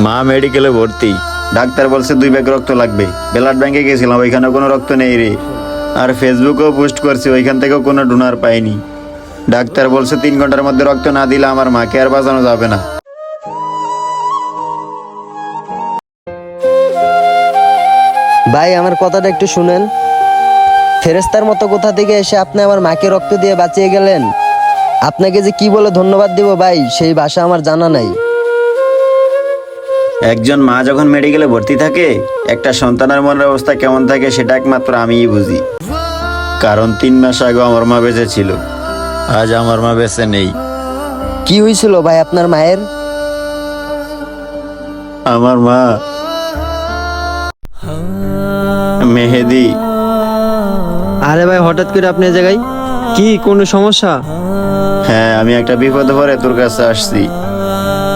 মা মেডিকেলে ভর্তি। ডাক্তার বলছে 2 ব্যাগ রক্ত লাগবে। ব্লাড ব্যাংকে গেছিলাম, ওইখানে কোনো রক্ত নেই রে। আর ফেসবুকেও পোস্ট করছি, ওইখান থেকেও কোনো ডোনার পাইনি। ডাক্তার বলছে 3 ঘন্টার মধ্যে রক্ত না দিলে আমার মাকে আর বাঁচানো যাবে না। ভাই আমার কথাটা একটু শুনেন। ফেরেস্তার মতো কোথা থেকে এসে আপনি আমার মাকে রক্ত দিয়ে বাঁচিয়ে গেলেন। আপনাকে যে কি বলে ধন্যবাদ দিব ভাই, সেই ভাষা আমার জানা নাই। একজন মা যখন মেডিকেলে ভর্তি থাকে, একটা সন্তানের মনের অবস্থা কেমন থাকে সেটা একমাত্র আমিই বুঝি। কারণ 3 মাস আগে আমার মা বেঁচে ছিল, আজ আমার মা বেঁচে নেই। কি হয়েছিল ভাই আপনার মায়ের? আমার মা মেহেদি। আরে ভাই, হঠাৎ করে আপনি এই জায়গায়, কি কোনো সমস্যা? হ্যাঁ, আমি একটা বিপদে পড়ে তোর কাছে আসছি।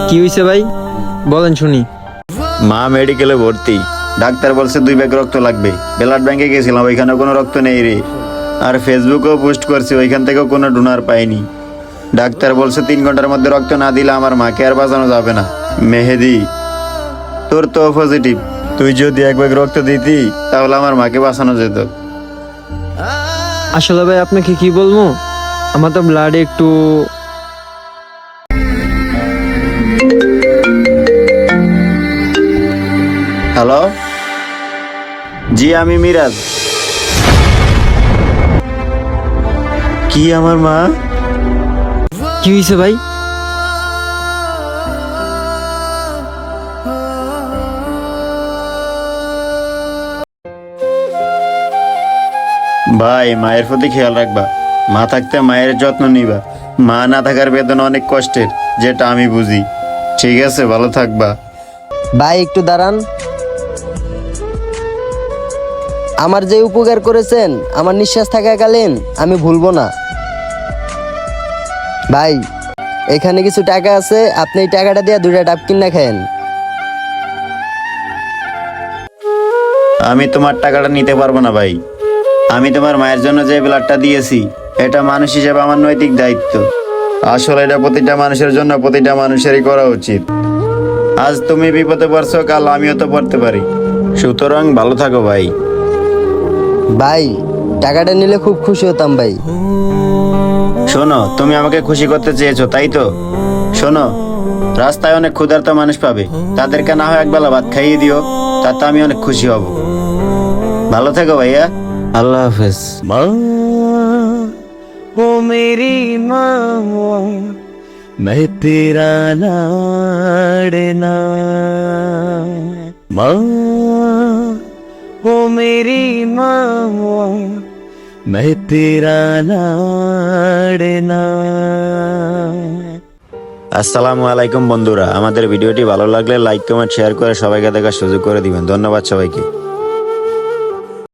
কি হয়েছে ভাই, বলেন শুনি। মা মেডিকেলে ভর্তি। ডাক্তার বলছে 2 ব্যাগ রক্ত লাগবে। ব্লাড ব্যাংকে গেছিলাম, ওইখানে কোনো রক্ত নেই রে। আর ফেসবুকেও পোস্ট করছি, ওইখান থেকেও কোনো ডোনার পাইনি। ডাক্তার বলছে 3 ঘন্টার মধ্যে রক্ত না দিলে আমার মাকে আর বাঁচানো যাবে না। মেহেদি, তোর তো পজিটিভ। তুই যদি 1 ব্যাগ রক্ত দিতি তাহলে আমার মাকে বাঁচানো যেত। আসলে ভাই আপনাকে কি বলবো, আমার তো ব্লাডে একটু হ্যালো, জি আমি মিরাজ। কি আমার মা? কি হয়েছে ভাই? ভাই, মায়ের প্রতি খেয়াল রাখবা। মা থাকতে মায়ের যত্ন নিবা। মা না থাকার বেদনা অনেক কষ্টের, যেটা আমি বুঝি। ঠিক আছে, ভালো থাকবা। ভাই একটু দাঁড়ান। আমার যে উপকার করেছেন আমার নিঃশ্বাস থাকাকালীন আমি ভুলবো না। ভাই এখানে কিছু টাকা আছে, আপনি এই টাকাটা দিয়ে 2টা ডাব কিনা খায়েন। আমি তোমার টাকাটা নিতে পারবো না ভাই। আমি তোমার মায়ের জন্য যে ব্লাডটা দিয়েছি, এটা মানুষ হিসেবে আমার নৈতিক দায়িত্ব। আসলে এটা প্রতিটা মানুষের জন্য প্রতিটা মানুষেরই করা উচিত। আজ তুমি বিপদে পড়ছো, কাল আমিও তো পড়তে পারি। সুতরাং ভালো থাকো ভাই। ভাই টাকাটা নিলে খুব খুশি হতাম ভাই। শোনো, তুমি আমাকে খুশি করতে চেয়েছো তাই তো? শোনো, রাস্তায় অনেক ক্ষুধার্ত মানুষ পাবে, তাদেরকে না হয় একবেলা ভাত খাইয়ে দিও, তাতে আমি অনেক খুশি হব। ভালো থেকো ভাইয়া, আল্লাহ হাফেজ। माँ वो मेरी माँ, मैं तेरा लाडना। माँ वो मेरी माँ, मैं तेरा लाडना। আসসালামু আলাইকুম বন্ধুরা, আমাদের ভিডিওটি ভালো লাগলে লাইক কমেন্ট শেয়ার করে সবাইকে দেখার সুযোগ করে দিবেন। ধন্যবাদ সবাইকে।